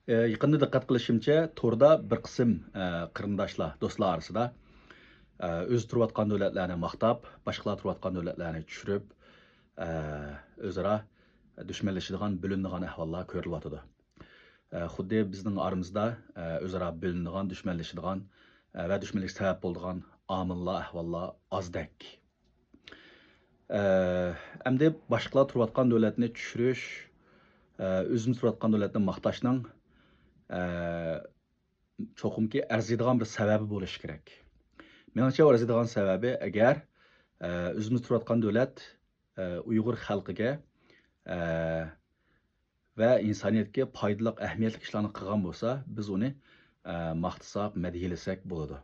Yaqında diqqat qilishimcha, to'rda bir qism qarindoshlar, do'stlar orasida o'zi turayotgan davlatlarni maqtab, boshqalar turayotgan davlatlarni tushirib, o'zaro dushmanlashadigan, bo'linadigan ahvollar ko'rilyotidi. Xuddi bizning oramizda o'zaro bo'linadigan, dushmanlashadigan va dushmanlikka sabab bo'ladigan omillar, ahvollar ozdek. Endi boshqalar turayotgan davlatni tushirish, o'zimiz turayotgan davlatni maqtashning cho'qimki arziydigan bir sababi bo'lishi kerak. Menimcha arziydigan sababi agar o'zimiz turayotgan davlat Uyg'ur xalqiga va insoniyatga foydali, ahamiyatli ishlarni qilgan bo'lsa, biz uni maqtasak, madhilasak bo'ladi.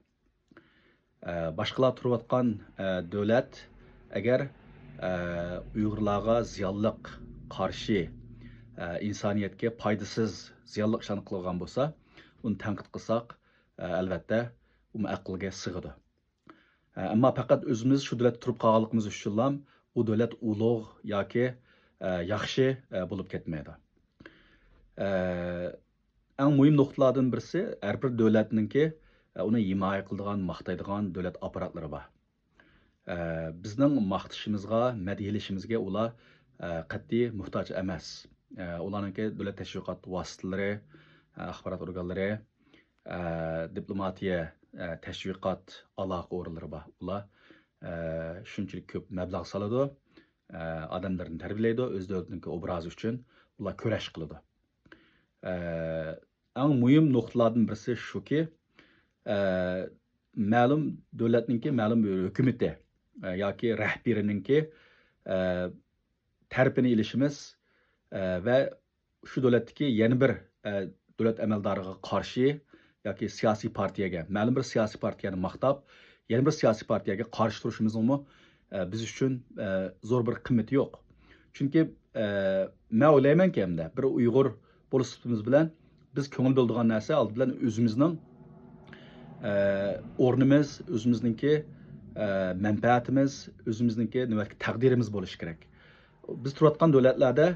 Boshqalar turayotgan davlat agar Uyg'urlarga ziyonliq, qarshi, insoniyatga foydasiz, ziyonli ishlarni qilgan bo'lsa, uni tanqid qilsak, albatta, u aqlga sig'adi. Ammo faqat o'zimiz shu davlatda turib qolganligimiz uchun ham u davlat ulug' yoki yaxshi bo'lib ketmaydi. Eng muhim nuqtalardan birisi, har bir davlatninki uni himoya qiladigan, maqtaydigan davlat apparatlari bor. Bizning maqtashimizga, madhiyalashimizga ular qat'iy muhtoj emas. Ularninki davlat tashviqot vositalari, axborot organlari, diplomatiya, tashviqot aloqa o'rinlari bor. Ular shunchalik ko'p mablag' soladi, odamlarni tarbiyalaydi, o'z davlatining obrazi uchun ular kurash qiladi. Eng muhim nuqtalardan birisi shuki, ma'lum davlatninki ma'lum bir hukumati yoki rahbarininki tarafini ilishimiz va shu davlatdagi yana bir davlat amaldoriga qarshi yoki siyosiy partiyaga, ma'lum bir siyosiy partiyani maqtab, yana bir siyosiy partiyaga qarshi turishimizmi biz uchun zo'r bir qimmati yo'q. Chunki men o'ylaymanki, hamda bir Uyg'ur bo'lishimiz bilan biz ko'ngil bo'ladigan narsa oldi bilan o'zimizning o'rnimiz, o'zimizningki manfaatimiz, o'zimizningki nimaiki taqdirimiz bo'lishi kerak. Biz turayotgan davlatlarda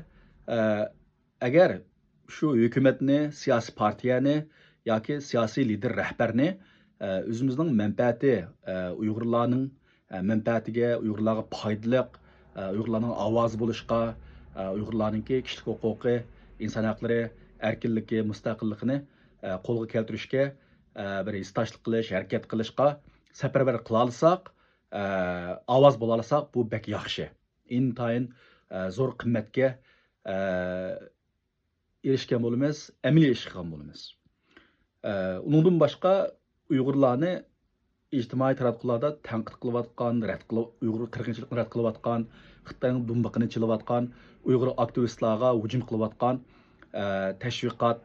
agar shu hukumatni, siyosiy partiyani yoki siyosiy lider rahbarni o'zimizning manfaati, Uyg'urlarning manfaatiga, Uyg'urlarga foydali, Uyg'urlarning ovozi bo'lishga, Uyg'urlarningki kishilik huquqi, inson haqlari, erkinligi, mustaqilligini qo'lga keltirishga bir istoshlik qilish, harakat qilishga safarbar qila olsak, ovoz bo'la olsak, bu bek yaxshi. Intayin zo'r qimmatga erishgan bo'lamiz, amaliy ish qilgan bo'lamiz. Undan boshqa Uyg'urlarni ijtimoiy tarmoqlarda tanqid qilayotgan, Uyg'ur qirg'inchilikni rad qilayotgan, Xitoyning dumbiqini chilayotgan, Uyg'ur aktivistlarga hujum qilayotgan tashviqot,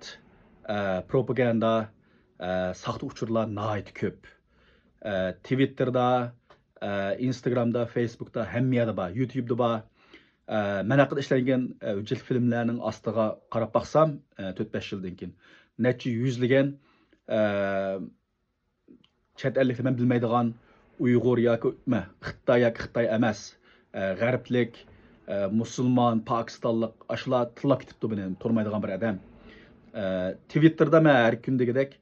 propaganda, saxta uchurlar nihoyat ko'p. Twitterda, Instagramda, Facebookda, hamma yerda bor, YouTube'da bor. Men haqida ishlangan hujjatli filmlarning ostiga qarab baqsam, 4-5 yildan keyin necha yuzlagan chet elliklar men bilmaydigan Uyg'ur yoki Xitoy emas, g'arblik, musulmon, pokistonlik ashlar tillab ketibdi buni turmaydigan bir odam. Twitterda men har kundagidek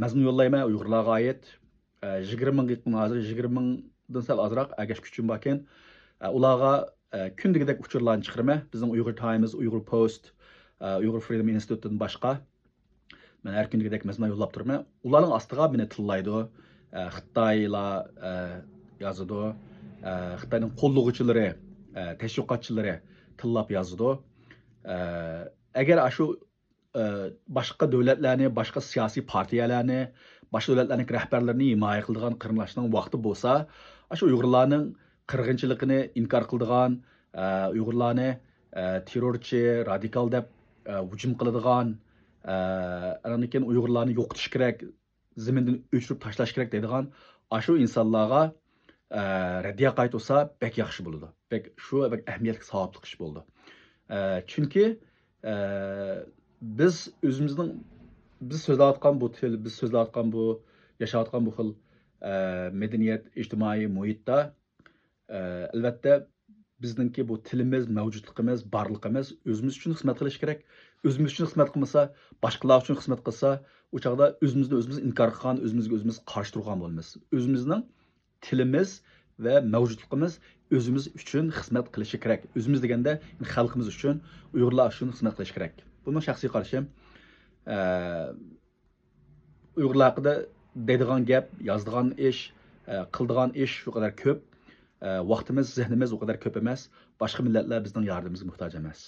mazmun yo'llayman Uyg'urlarga oid 20 ming yaqin, hozir 20 mingdan sal ozroq agash kuchim bor ekan. Ularga kundagidek uchurlarni chiqaraman. Bizning Uyg'ur Times, Uyg'ur Post, Uyg'ur Freedom Institute'dan boshqa men har kundagidek mazmun yo'llab turaman. Ularning ostiga meni tillaydi. Xitoylar yozadi. Xitoyning qo'llovchilari, tashviqotchilari tillab yozadi. Agar shu boshqa davlatlarni, boshqa siyosiy partiyalarni, boshqa davlatlarning rahbarlarini himoya qiladigan qarindoshning vaqti bo'lsa, shu Uyg'urlarning qirg'inchiligini inkor qiladigan, Uyg'urlarni terrorchi, radikal deb hujum qiladigan, andan keyin Uyg'urlarni yo'qotish kerak, zamindan o'chirib tashlash kerak deydigan shu insonlarga raddiya qaytarsa bek yaxshi bo'ladi. Shu ahamiyatli savobli ish bo'ldi. Chunki biz o'zimizning so'zlayotgan bu til, biz so'zlayotgan bu yashayotgan bu xil madaniyat, ijtimoiy muhitda albatta bizningki bu tilimiz, mavjudligimiz, borligimiz o'zimiz uchun xizmat qilish kerak. O'zimiz uchun xizmat qilmasa, boshqalar uchun xizmat qilsa, u chaqda o'zimizni o'zimiz inkor qilgan, o'zimizga o'zimiz qarshi turgan bo'lamiz. O'zimizning tilimiz va mavjudligimiz o'zimiz uchun xizmat qilishi kerak. O'zimiz deganda xalqimiz uchun, Uyg'urlar uchun xizmat qilish kerak. Buning shaxsiy qarashim. Uyg'urlar haqida deydigan gap, yozdigan ish, qildigan ish shu qadar ko'p. Vaqtimiz, zehnimiz o kadar ko'p emas. Boshqa millatlar bizning yordamimizga muhtoj emas.